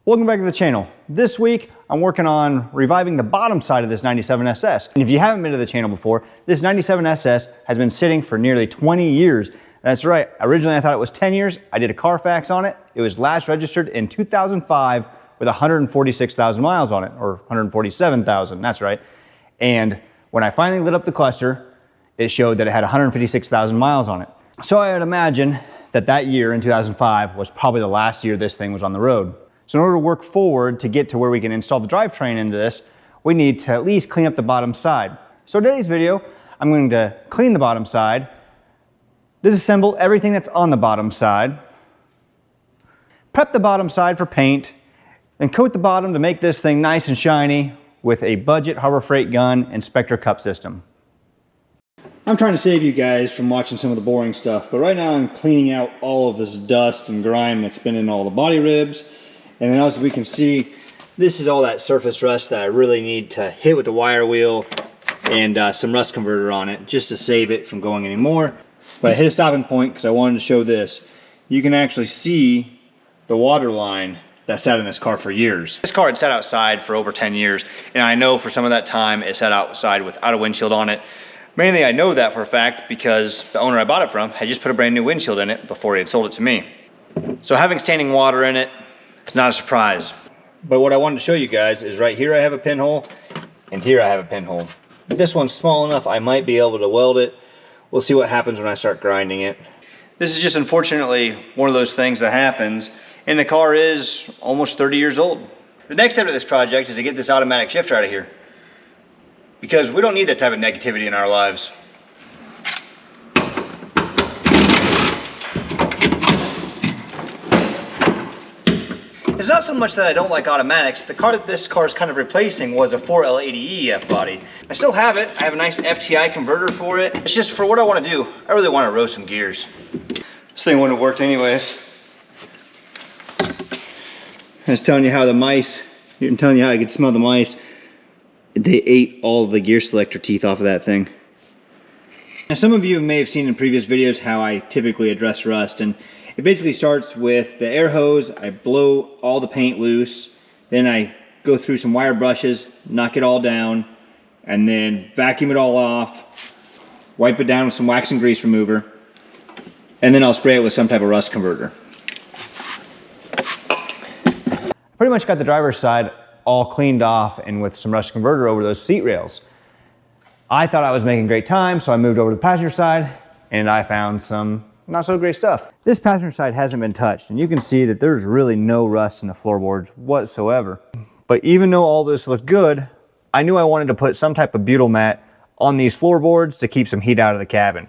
Welcome back to the channel. This week, I'm working on reviving the bottom side of this 97 SS. And if you haven't been to the channel before, this 97 SS has been sitting for nearly 20 years. That's right, originally I thought it was 10 years. I did a Carfax on it. It was last registered in 2005 with 146,000 miles on it, or 147,000, that's right. And when I finally lit up the cluster, it showed that it had 156,000 miles on it. So I would imagine that that year in 2005 was probably the last year this thing was on the road. So in order to work forward to get to where we can install the drivetrain into this, we need to at least clean up the bottom side. So in today's video, I'm going to clean the bottom side, disassemble everything that's on the bottom side, prep the bottom side for paint, and coat the bottom to make this thing nice and shiny with a budget Harbor Freight gun and Spectra cup system. I'm trying to save you guys from watching some of the boring stuff, but right now I'm cleaning out all of this dust and grime that's been in all the body ribs. And then as we can see, this is all that surface rust that I really need to hit with the wire wheel and some rust converter on it just to save it from going anymore. But I hit a stopping point because I wanted to show this. You can actually see the water line that sat in this car for years. This car had sat outside for over 10 years, and I know for some of that time it sat outside without a windshield on it. Mainly I know that for a fact because the owner I bought it from had just put a brand new windshield in it before he had sold it to me. So having standing water in it, it's not a surprise. But what I wanted to show you guys is right here I have a pinhole, and here I have a pinhole. This one's small enough I might be able to weld it. We'll see what happens when I start grinding it. This is just unfortunately one of those things that happens, and the car is almost 30 years old. The next step of this project is to get this automatic shifter out of here, because we don't need that type of negativity in our lives. It's not so much that I don't like automatics. The car that this car is kind of replacing was a 4L80E EF body. I still have it. I have a nice FTI converter for it. It's just for what I want to do. I really want to roast some gears. This thing wouldn't have worked anyways. I was telling you how the mice, I'm telling you how I could smell the mice. They ate all the gear selector teeth off of that thing. Now some of you may have seen in previous videos how I typically address rust, and it basically starts with the air hose. I blow all the paint loose, then I go through some wire brushes, knock it all down, and then vacuum it all off, wipe it down with some wax and grease remover, and then I'll spray it with some type of rust converter. Pretty much got the driver's side all cleaned off and with some rust converter over those seat rails. I thought I was making great time, so I moved over to the passenger side and I found some not so great stuff. This passenger side hasn't been touched, and you can see that there's really no rust in the floorboards whatsoever. But even though all this looked good, I knew I wanted to put some type of butyl mat on these floorboards to keep some heat out of the cabin.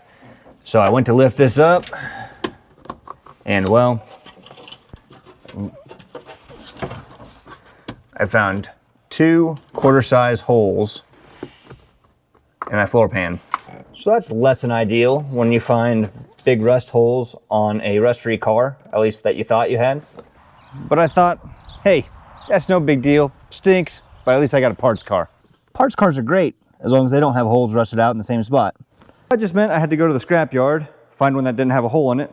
So I went to lift this up, and well, I found 2 quarter-size holes in my floor pan. So that's less than ideal when you find big rust holes on a rust-free car, at least that you thought you had. But I thought, hey, that's no big deal. Stinks, but at least I got a parts car. Parts cars are great, as long as they don't have holes rusted out in the same spot. That just meant I had to go to the scrap yard, find one that didn't have a hole in it,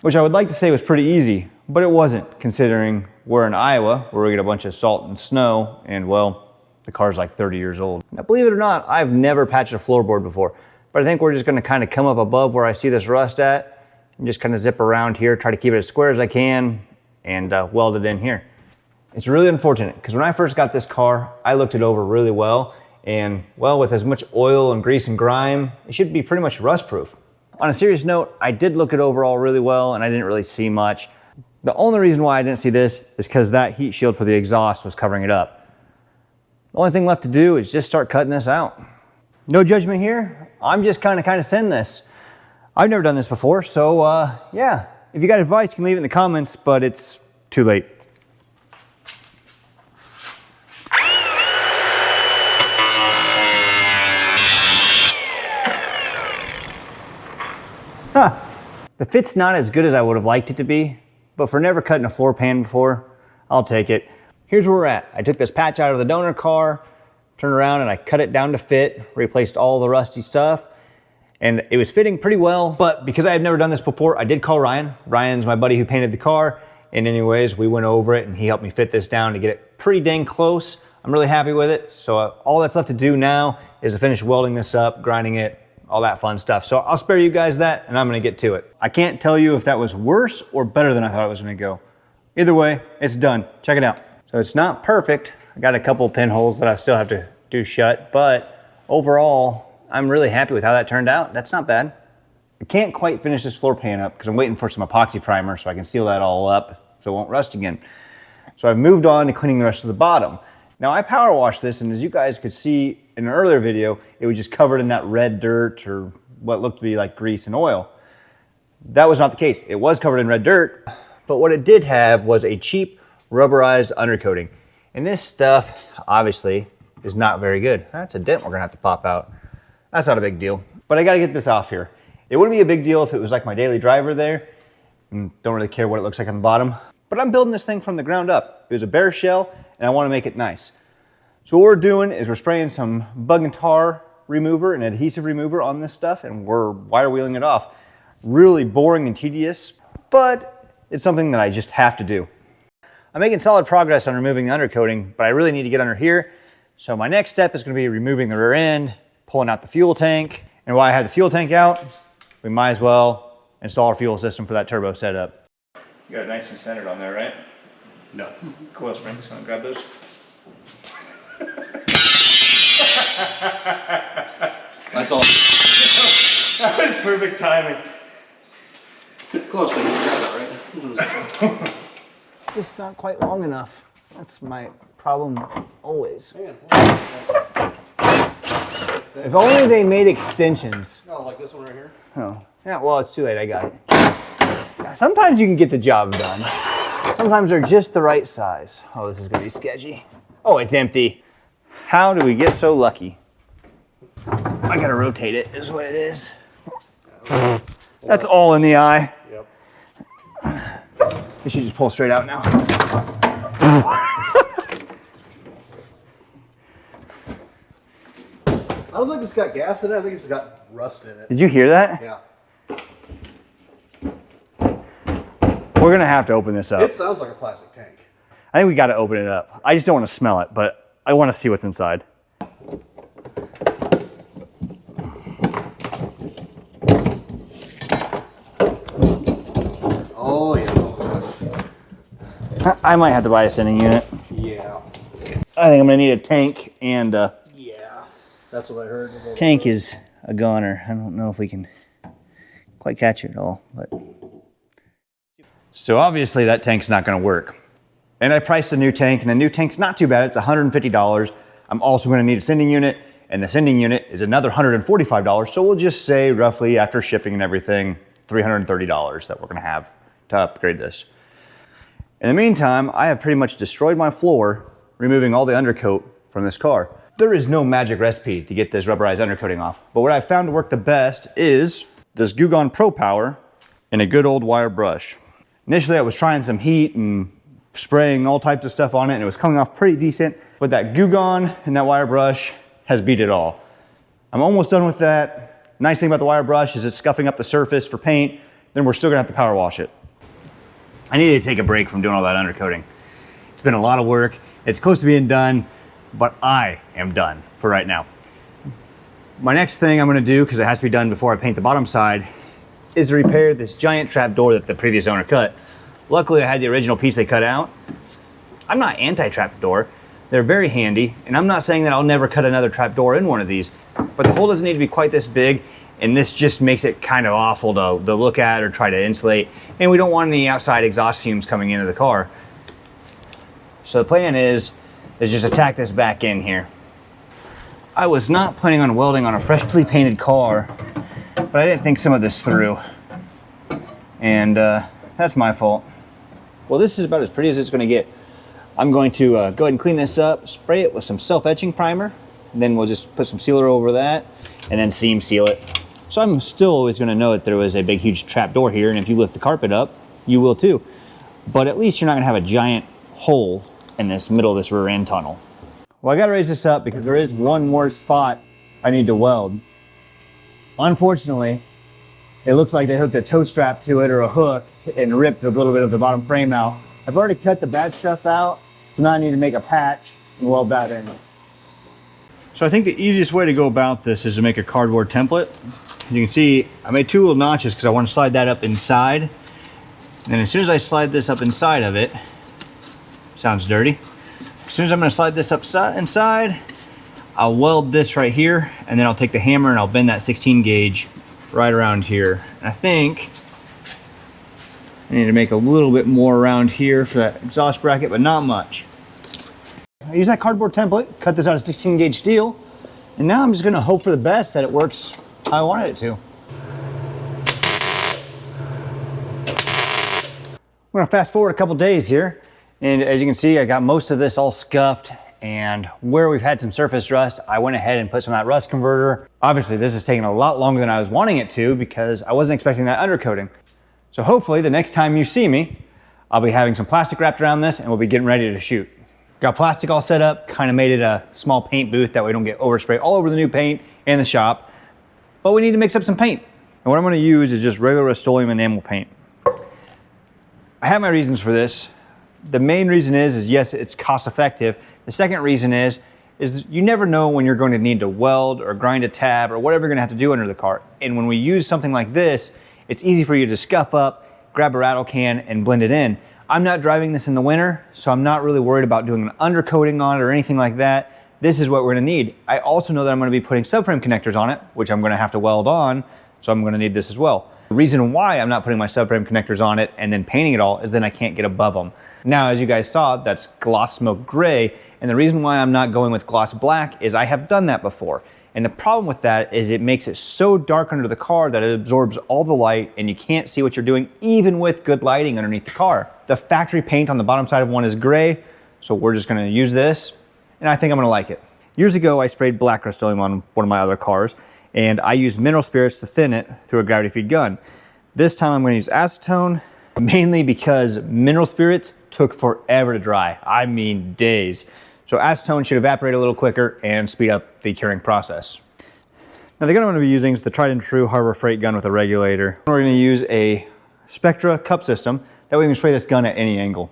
which I would like to say was pretty easy, but it wasn't, considering we're in Iowa, where we get a bunch of salt and snow, and well, the car's like 30 years old. Now, believe it or not, I've never patched a floorboard before, but I think we're just gonna kind of come up above where I see this rust at, and just kind of zip around here, try to keep it as square as I can, and weld it in here. It's really unfortunate, because when I first got this car, I looked it over really well, and well, with as much oil and grease and grime, it should be pretty much rust-proof. On a serious note, I did look it over all really well, and I didn't really see much. The only reason why I didn't see this is because that heat shield for the exhaust was covering it up. The only thing left to do is just start cutting this out. No judgment here. I'm just kind of sending this. I've never done this before, so yeah. If you got advice, you can leave it in the comments, but it's too late. Huh. The fit's not as good as I would have liked it to be, but for never cutting a floor pan before, I'll take it. Here's where we're at. I took this patch out of the donor car, turned around and I cut it down to fit, replaced all the rusty stuff, and it was fitting pretty well. But because I had never done this before, I did call Ryan. Ryan's my buddy who painted the car, And anyways, we went over it and he helped me fit this down to get it pretty dang close. I'm really happy with it. So all that's left to do now is to finish welding this up, grinding it, all that fun stuff. So I'll spare you guys that and I'm gonna get to it. I can't tell you if that was worse or better than I thought it was gonna go. Either way, it's done. Check it out. So it's not perfect. I got a couple of pinholes that I still have to do shut, but overall, I'm really happy with how that turned out. That's not bad. I can't quite finish this floor pan up because I'm waiting for some epoxy primer so I can seal that all up so it won't rust again. So I've moved on to cleaning the rest of the bottom. Now I power washed this, and as you guys could see in an earlier video, it was just covered in that red dirt or what looked to be like grease and oil. That was not the case. It was covered in red dirt, but what it did have was a cheap rubberized undercoating. And this stuff, obviously, is not very good. That's a dent we're gonna have to pop out. That's not a big deal, but I gotta get this off here. It wouldn't be a big deal if it was like my daily driver there, and don't really care what it looks like on the bottom, but I'm building this thing from the ground up. It was a bare shell, and I wanna make it nice. So what we're doing is we're spraying some bug and tar remover and adhesive remover on this stuff, and we're wire wheeling it off. Really boring and tedious, but it's something that I just have to do. I'm making solid progress on removing the undercoating, but I really need to get under here. So my next step is gonna be removing the rear end, pulling out the fuel tank. And while I have the fuel tank out, we might as well install our fuel system for that turbo setup. You got it nice and centered on there, right? No. Coil springs, wanna grab those? That's all. That was perfect timing. Coil springs, you got that, right? Just not quite long enough. That's my problem always. If only they made extensions. Oh, like this one right here? Oh, yeah, well, it's too late, I got it. Sometimes you can get the job done. Sometimes they're just the right size. Oh, this is gonna be sketchy. Oh, it's empty. How do we get so lucky? I gotta rotate it, is what it is. That's all in the eye. Yep. You should just pull straight out now. I don't think it's got gas in it. I think it's got rust in it. Did you hear that? Yeah. We're gonna have to open this up. It sounds like a plastic tank. I think we gotta open it up. I just don't wanna smell it, but I wanna see what's inside. Oh, yeah. I might have to buy a sending unit. Yeah. I think I'm gonna need a tank and Yeah. That's what I heard. tank is a goner. I don't know if we can quite catch it all, but. So obviously that tank's not gonna work. And I priced a new tank, and a new tank's not too bad. It's $150. I'm also gonna need a sending unit, and the sending unit is another $145. So we'll just say roughly after shipping and everything, $330 that we're gonna have to upgrade this. In the meantime, I have pretty much destroyed my floor, removing all the undercoat from this car. There is no magic recipe to get this rubberized undercoating off, but what I found to work the best is this Gugon Pro Power and a good old wire brush. Initially, I was trying some heat and spraying all types of stuff on it, and it was coming off pretty decent, but that Gugon and that wire brush has beat it all. I'm almost done with that. Nice thing about the wire brush is it's scuffing up the surface for paint, then we're still gonna have to power wash it. I needed to take a break from doing all that undercoating. It's been a lot of work. It's close to being done, but I am done for right now. My next thing I'm gonna do, because it has to be done before I paint the bottom side, is to repair this giant trap door that the previous owner cut. Luckily, I had the original piece they cut out. I'm not anti-trap door. They're very handy, and I'm not saying that I'll never cut another trap door in one of these, but the hole doesn't need to be quite this big, and this just makes it kind of awful to look at or try to insulate, and we don't want any outside exhaust fumes coming into the car. So the plan is just to tack this back in here. I was not planning on welding on a freshly painted car, but I didn't think some of this through, and that's my fault. Well, this is about as pretty as it's gonna get. I'm going to go ahead and clean this up, spray it with some self-etching primer, and then we'll just put some sealer over that, and then seam seal it. So I'm still always gonna know that there was a big, huge trap door here, and if you lift the carpet up, you will too. But at least you're not gonna have a giant hole in this middle of this rear end tunnel. Well, I gotta raise this up because there is one more spot I need to weld. Unfortunately, it looks like they hooked a tow strap to it or a hook and ripped a little bit of the bottom frame out. I've already cut the bad stuff out, so now I need to make a patch and weld that in. So I think the easiest way to go about this is to make a cardboard template. As you can see, I made 2 little notches because I want to slide that up inside. And as soon as I slide this up inside of it, sounds dirty. As soon as I'm going to slide this up inside, I'll weld this right here, and then I'll take the hammer and I'll bend that 16 gauge right around here. And I think I need to make a little bit more around here for that exhaust bracket, but not much. I use that cardboard template, cut this out of 16 gauge steel, and now I'm just going to hope for the best that it works how I wanted it to. I'm going to fast forward a couple days here, and as you can see, I got most of this all scuffed, and where we've had some surface rust, I went ahead and put some of that rust converter. Obviously, this is taking a lot longer than I was wanting it to because I wasn't expecting that undercoating. So hopefully the next time you see me, I'll be having some plastic wrapped around this and we'll be getting ready to shoot. Got plastic all set up, kind of made it a small paint booth that we don't get overspray all over the new paint in the shop. But we need to mix up some paint. And what I'm going to use is just regular Rustoleum enamel paint. I have my reasons for this. The main reason is yes, it's cost effective. The second reason is you never know when you're going to need to weld or grind a tab or whatever you're going to have to do under the car. And when we use something like this, it's easy for you to scuff up, grab a rattle can, and blend it in. I'm not driving this in the winter, so I'm not really worried about doing an undercoating on it or anything like that. This is what we're going to need. I also know that I'm going to be putting subframe connectors on it, which I'm going to have to weld on, so I'm going to need this as well. The reason why I'm not putting my subframe connectors on it and then painting it all is then I can't get above them. Now, as you guys saw, that's gloss smoke gray, and the reason why I'm not going with gloss black is I have done that before. And the problem with that is it makes it so dark under the car that it absorbs all the light and you can't see what you're doing even with good lighting underneath the car. The factory paint on the bottom side of one is gray, so we're just gonna use this, and I think I'm gonna like it. Years ago, I sprayed black Rustoleum on one of my other cars, and I used mineral spirits to thin it through a gravity feed gun. This time I'm gonna use acetone, mainly because mineral spirits took forever to dry. I mean days. So acetone should evaporate a little quicker and speed up the curing process. Now the gun I'm going to be using is the tried and true Harbor Freight gun with a regulator. We're going to use a Spectra cup system, that way we can spray this gun at any angle.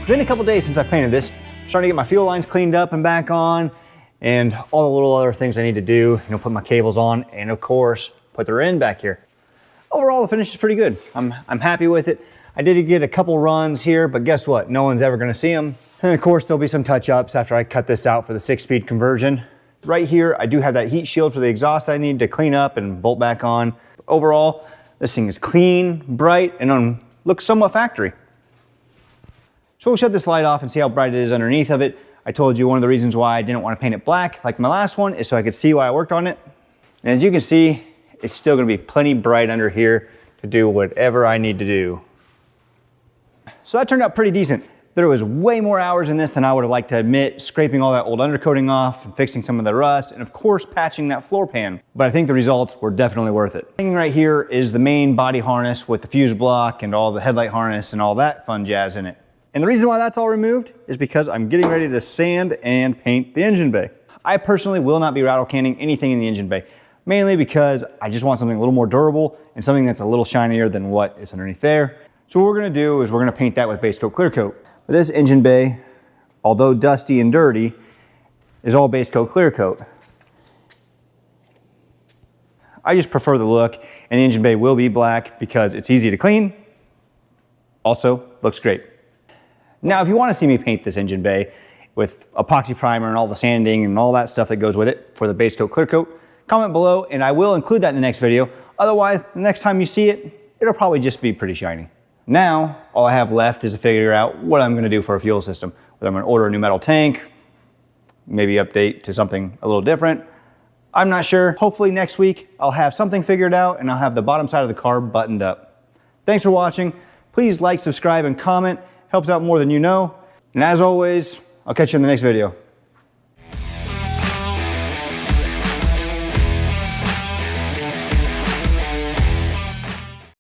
It's been a couple days since I painted this. I'm starting to get my fuel lines cleaned up and back on, and all the little other things I need to do. Put my cables on, and of course, put the rear end back here. Overall, the finish is pretty good. I'm happy with it. I did get a couple runs here, but guess what? No one's ever gonna see them. And of course, there'll be some touch-ups after I cut this out for the 6-speed conversion. Right here, I do have that heat shield for the exhaust I need to clean up and bolt back on. Overall, this thing is clean, bright, and looks somewhat factory. So we'll shut this light off and see how bright it is underneath of it. I told you one of the reasons why I didn't want to paint it black like my last one is so I could see why I worked on it. And as you can see, it's still going to be plenty bright under here to do whatever I need to do. So that turned out pretty decent. There was way more hours in this than I would have liked to admit, scraping all that old undercoating off and fixing some of the rust, and of course patching that floor pan. But I think the results were definitely worth it. Hanging right here is the main body harness with the fuse block and all the headlight harness and all that fun jazz in it. And the reason why that's all removed is because I'm getting ready to sand and paint the engine bay. I personally will not be rattle canning anything in the engine bay, mainly because I just want something a little more durable and something that's a little shinier than what is underneath there. So what we're gonna do is we're gonna paint that with base coat clear coat. But this engine bay, although dusty and dirty, is all base coat clear coat. I just prefer the look, and the engine bay will be black because it's easy to clean. Also, looks great. Now, if you want to see me paint this engine bay with epoxy primer and all the sanding and all that stuff that goes with it for the base coat clear coat, comment below and I will include that in the next video. Otherwise, the next time you see it, it'll probably just be pretty shiny. Now, all I have left is to figure out what I'm going to do for a fuel system. Whether I'm going to order a new metal tank, maybe update to something a little different. I'm not sure. Hopefully next week I'll have something figured out and I'll have the bottom side of the car buttoned up. Thanks for watching. Please like, subscribe, and comment. Helps out more than you know. And as always, I'll catch you in the next video.